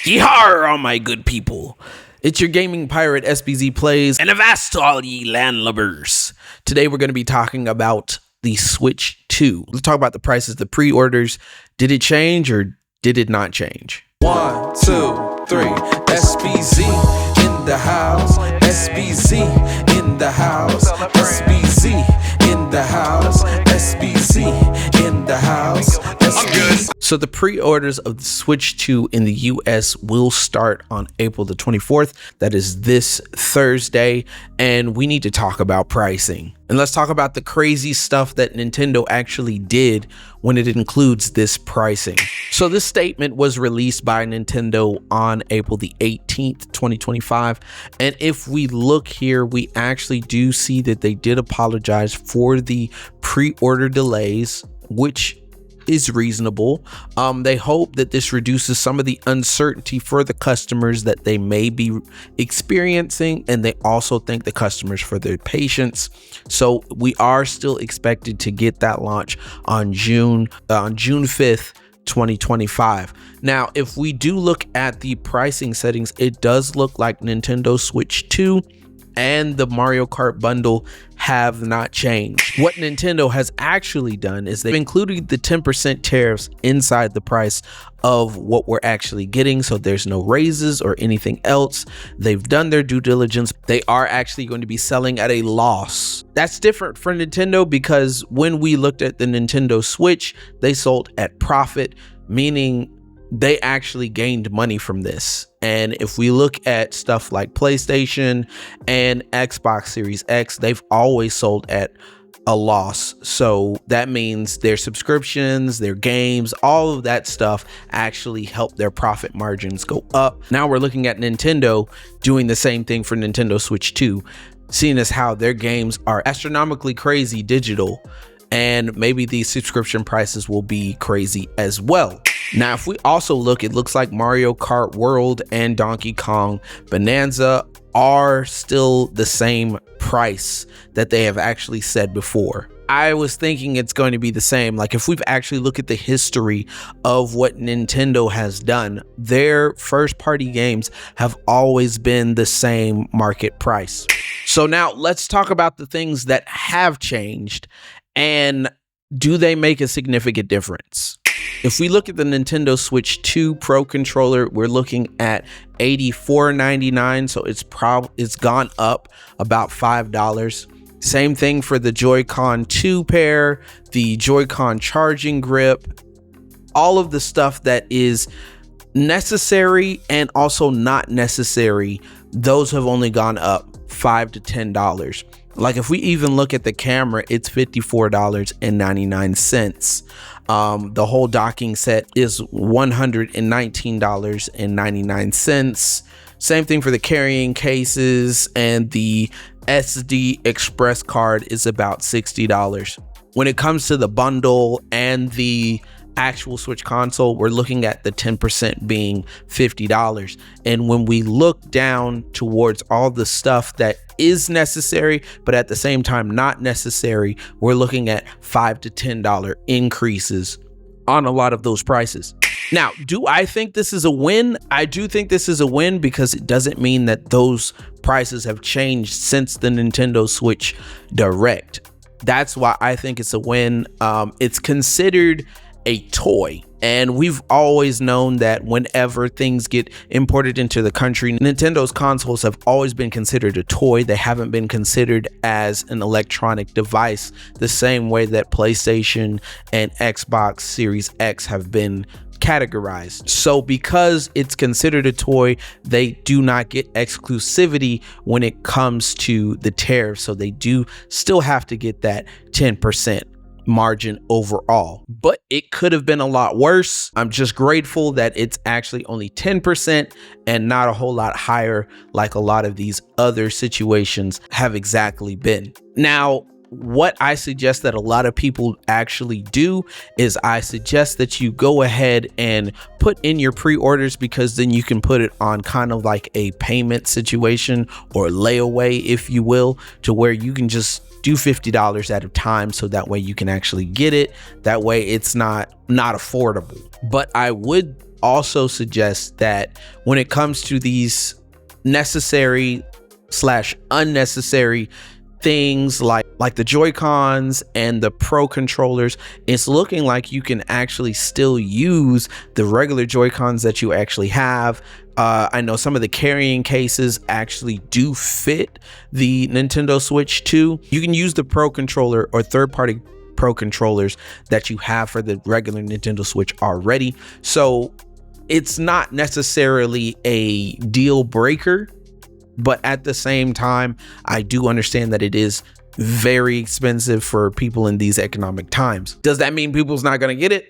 Yeehaw, all my good people. It's your gaming pirate SBZPlays, and avast to all ye landlubbers. Today we're going to be talking about the Switch 2. Let's talk about the prices, the pre-orders. Did it change or did it not change? 1, 2, 3, SBZ in the house, SBZ in the house, SBZ in the house, SBZ in the house. I'm good. So the pre-orders of the Switch 2 in the US will start on April the 24th. That is this Thursday, and we need to talk about pricing. And let's talk about the crazy stuff that Nintendo actually did when it includes this pricing. So this statement was released by Nintendo on April the 18th, 2025. And if we look here, we actually do see that they did apologize for the pre-order delays, which is reasonable. They hope that this reduces some of the uncertainty for the customers that they may be experiencing, and they also thank the customers for their patience. So we are still expected to get that launch on June 5th, 2025. Now, if we do look at the pricing settings, it does look like Nintendo Switch 2 and the Mario Kart bundle have not changed. What Nintendo has actually done is they've included the 10% tariffs inside the price of what we're actually getting, so there's no raises or anything else. They've done their due diligence. They are actually going to be selling at a loss. That's different for Nintendo because when we looked at the Nintendo Switch, they sold at profit, meaning they actually gained money from this. And if we look at stuff like PlayStation and Xbox Series X, they've always sold at a loss. So that means their subscriptions, their games, all of that stuff actually help their profit margins go up. Now we're looking at Nintendo doing the same thing for Nintendo Switch 2, seeing as how their games are astronomically crazy digital, and maybe these subscription prices will be crazy as well. Now, if we also look, it looks like Mario Kart World and Donkey Kong Bonanza are still the same price that they have actually said before. I was thinking it's going to be the same. Like, if we've actually looked at the history of what Nintendo has done, their first party games have always been the same market price. So now let's talk about the things that have changed, and do they make a significant difference? If we look at the Nintendo Switch 2 Pro controller, we're looking at $84.99, so it's gone up about $5. Same thing for the Joy-Con 2 pair, the Joy-Con charging grip, all of the stuff that is necessary and also not necessary. Those have only gone up $5 to $10. Like, if we even look at the camera, it's $54.99. The whole docking set is $119.99. Same thing for the carrying cases, and the SD Express card is about $60. When it comes to the bundle and the actual Switch console, we're looking at the 10% being $50. And when we look down towards all the stuff that is necessary but at the same time not necessary, we're looking at $5 to $10 increases on a lot of those prices. Now, do I think this is a win? I do think this is a win because it doesn't mean that those prices have changed since the Nintendo Switch Direct. That's why I think it's a win. It's considered a toy, and we've always known that whenever things get imported into the country, Nintendo's consoles have always been considered a toy. They haven't been considered as an electronic device the same way that PlayStation and Xbox Series X have been categorized. So because it's considered a toy, they do not get exclusivity when it comes to the tariff, so they do still have to get that 10% margin overall, but it could have been a lot worse. I'm just grateful that it's actually only 10% and not a whole lot higher like a lot of these other situations have exactly been. Now, what I suggest that a lot of people actually do is I suggest that you go ahead and put in your pre-orders, because then you can put it on kind of like a payment situation or layaway, if you will, to where you can just do $50 at a time, so that way you can actually get it. That way it's not affordable. But I would also suggests that when it comes to these necessary slash unnecessary things like the Joy-Cons and the Pro controllers, it's looking like you can actually still use the regular Joy-Cons that you actually have. I know some of the carrying cases actually do fit the Nintendo Switch 2. You can use the Pro controller or third-party Pro controllers that you have for the regular Nintendo Switch already. So it's not necessarily a deal breaker, but at the same time, I do understand that it is very expensive for people in these economic times. Does that mean people's not going to get it?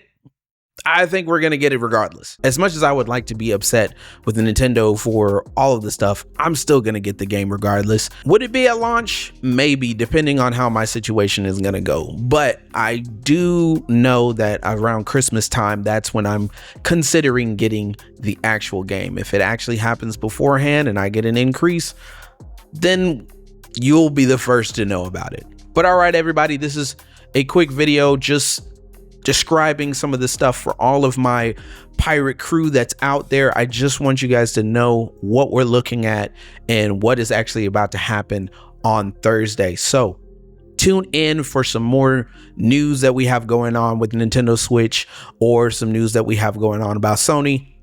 I think we're going to get it regardless. As much as I would like to be upset with the Nintendo for all of the stuff, I'm still going to get the game regardless. Would it be at launch? Maybe, depending on how my situation is going to go. But I do know that around Christmas time, that's when I'm considering getting the actual game. If it actually happens beforehand and I get an increase, then you'll be the first to know about it. But all right, everybody, this is a quick video just describing some of the stuff for all of my pirate crew that's out there. I just want you guys to know what we're looking at and what is actually about to happen on Thursday. So tune in for some more news that we have going on with Nintendo Switch, or some news that we have going on about Sony.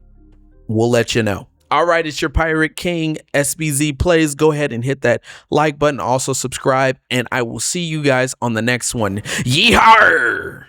We'll let you know. All right, it's your Pirate King, SBZPlays. Go ahead and hit that like button. Also subscribe, and I will see you guys on the next one. Yeehaw!